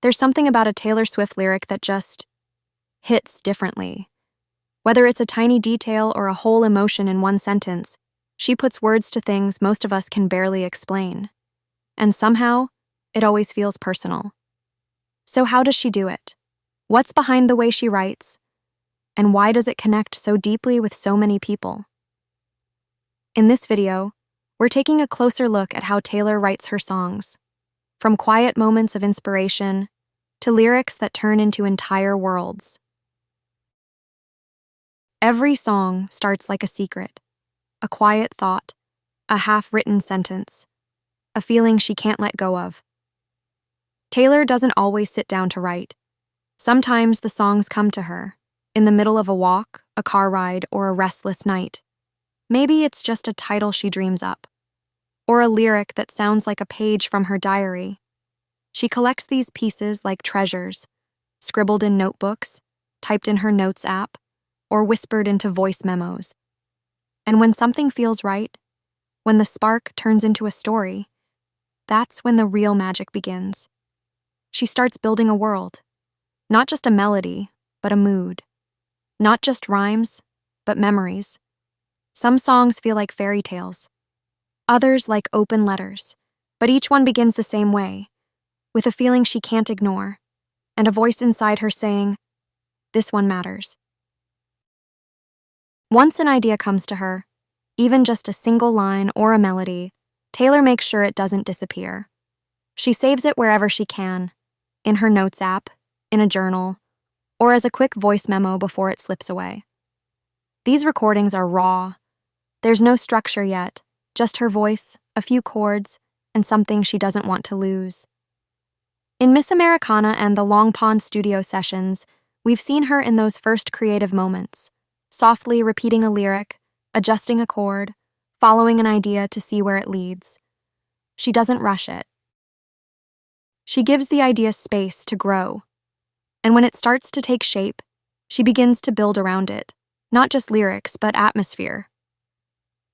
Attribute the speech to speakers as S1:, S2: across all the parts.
S1: There's something about a Taylor Swift lyric that just hits differently. Whether it's a tiny detail or a whole emotion in one sentence, she puts words to things most of us can barely explain. And somehow, it always feels personal. So how does she do it? What's behind the way she writes? And why does it connect so deeply with so many people? In this video, we're taking a closer look at how Taylor writes her songs, from quiet moments of inspiration to lyrics that turn into entire worlds. Every song starts like a secret, a quiet thought, a half-written sentence, a feeling she can't let go of. Taylor doesn't always sit down to write. Sometimes the songs come to her, in the middle of a walk, a car ride, or a restless night. Maybe it's just a title she dreams up, or a lyric that sounds like a page from her diary. She collects these pieces like treasures, scribbled in notebooks, typed in her notes app, or whispered into voice memos. And when something feels right, when the spark turns into a story, that's when the real magic begins. She starts building a world, not just a melody, but a mood. Not just rhymes, but memories. Some songs feel like fairy tales, others like open letters, but each one begins the same way, with a feeling she can't ignore, and a voice inside her saying, "This one matters." Once an idea comes to her, even just a single line or a melody, Taylor makes sure it doesn't disappear. She saves it wherever she can, in her notes app, in a journal, or as a quick voice memo before it slips away. These recordings are raw. There's no structure yet, just her voice, a few chords, and something she doesn't want to lose. In Miss Americana and the Long Pond studio sessions, we've seen her in those first creative moments, softly repeating a lyric, adjusting a chord, following an idea to see where it leads. She doesn't rush it. She gives the idea space to grow. And when it starts to take shape, she begins to build around it, not just lyrics, but atmosphere.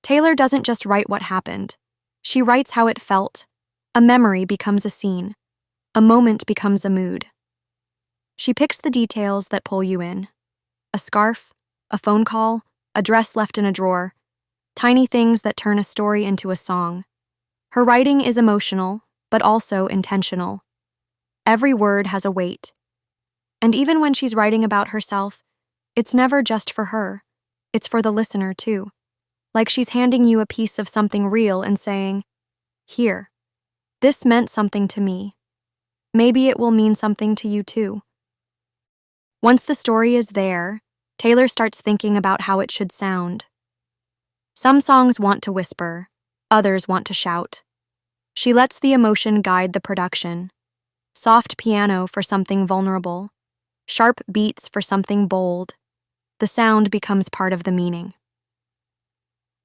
S1: Taylor doesn't just write what happened. She writes how it felt. A memory becomes a scene. A moment becomes a mood. She picks the details that pull you in. A scarf, a phone call, a dress left in a drawer. Tiny things that turn a story into a song. Her writing is emotional, but also intentional. Every word has a weight. And even when she's writing about herself, it's never just for her. It's for the listener, too. Like she's handing you a piece of something real and saying, "Here, this meant something to me. Maybe it will mean something to you, too." Once the story is there, Taylor starts thinking about how it should sound. Some songs want to whisper, others want to shout. She lets the emotion guide the production. Soft piano for something vulnerable. Sharp beats for something bold. The sound becomes part of the meaning.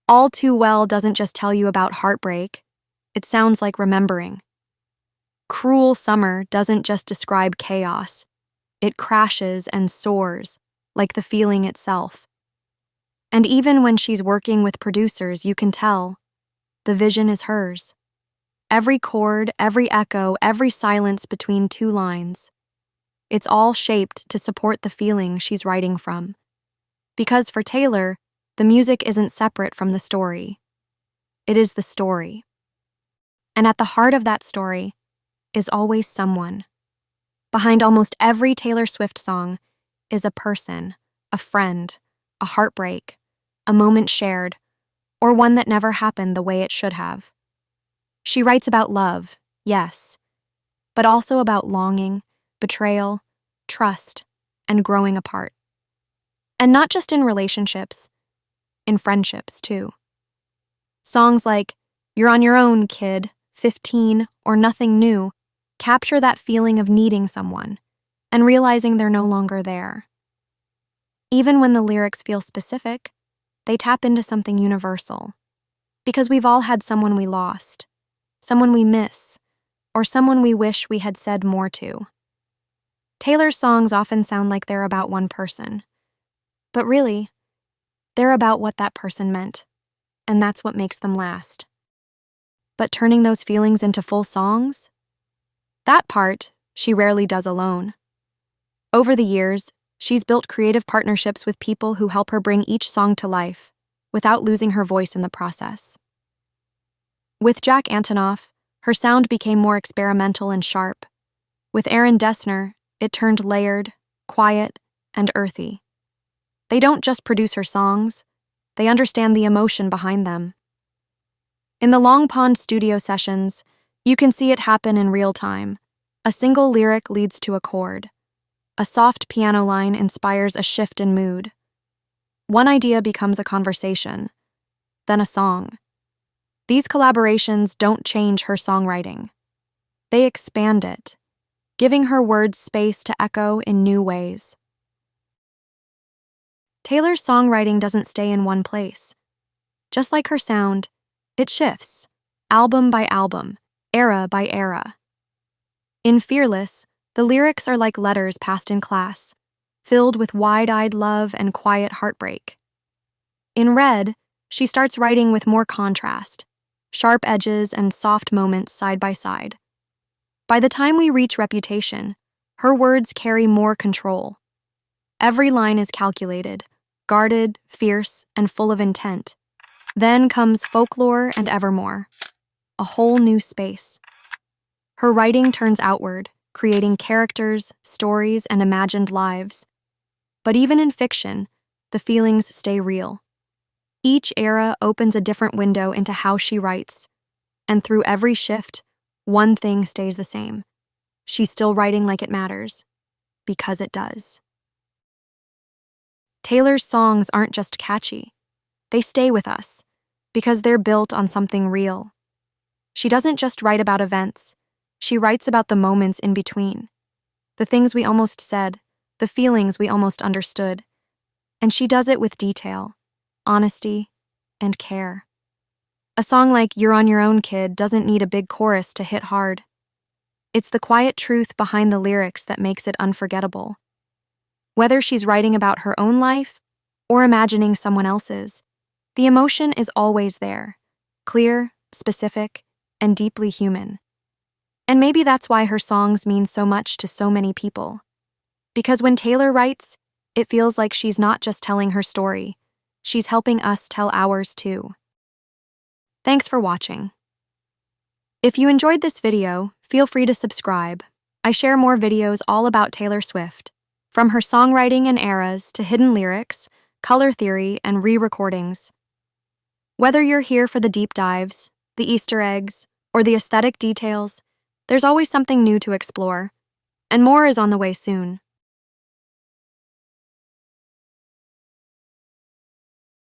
S1: All Too Well doesn't just tell you about heartbreak. It sounds like remembering. Cruel Summer doesn't just describe chaos. It crashes and soars, like the feeling itself. And even when she's working with producers, you can tell the vision is hers. Every chord, every echo, every silence between two lines. It's all shaped to support the feeling she's writing from. Because for Taylor, the music isn't separate from the story. It is the story. And at the heart of that story is always someone. Behind almost every Taylor Swift song is a person, a friend, a heartbreak, a moment shared, or one that never happened the way it should have. She writes about love, yes, but also about longing, betrayal, trust, and growing apart. And not just in relationships, in friendships too. Songs like "You're on Your Own, Kid," 15, or "Nothing New" capture that feeling of needing someone and realizing they're no longer there. Even when the lyrics feel specific, they tap into something universal. Because we've all had someone we lost, someone we miss, or someone we wish we had said more to. Taylor's songs often sound like they're about one person, but really, they're about what that person meant, and that's what makes them last. But turning those feelings into full songs? That part she rarely does alone. Over the years, she's built creative partnerships with people who help her bring each song to life, without losing her voice in the process. With Jack Antonoff, her sound became more experimental and sharp. With Aaron Dessner, it turned layered, quiet, and earthy. They don't just produce her songs, they understand the emotion behind them. In the Long Pond studio sessions, you can see it happen in real time. A single lyric leads to a chord. A soft piano line inspires a shift in mood. One idea becomes a conversation, then a song. These collaborations don't change her songwriting. They expand it, giving her words space to echo in new ways. Taylor's songwriting doesn't stay in one place. Just like her sound, it shifts, album by album, era by era. In Fearless, the lyrics are like letters passed in class, filled with wide-eyed love and quiet heartbreak. In Red, she starts writing with more contrast, sharp edges and soft moments side by side. By the time we reach Reputation, her words carry more control. Every line is calculated, guarded, fierce, and full of intent. Then comes Folklore and Evermore, a whole new space. Her writing turns outward, creating characters, stories, and imagined lives. But even in fiction, the feelings stay real. Each era opens a different window into how she writes, and through every shift, one thing stays the same. She's still writing like it matters, because it does. Taylor's songs aren't just catchy. They stay with us, because they're built on something real. She doesn't just write about events, she writes about the moments in between, the things we almost said, the feelings we almost understood. And she does it with detail, honesty, and care. A song like You're on Your Own, Kid doesn't need a big chorus to hit hard. It's the quiet truth behind the lyrics that makes it unforgettable. Whether she's writing about her own life or imagining someone else's, the emotion is always there, clear, specific, and deeply human. And maybe that's why her songs mean so much to so many people. Because when Taylor writes, it feels like she's not just telling her story, she's helping us tell ours too. Thanks for watching. If you enjoyed this video, feel free to subscribe. I share more videos all about Taylor Swift, from her songwriting and eras to hidden lyrics, color theory, and re-recordings. Whether you're here for the deep dives, the Easter eggs, or the aesthetic details, there's always something new to explore, and more is on the way soon.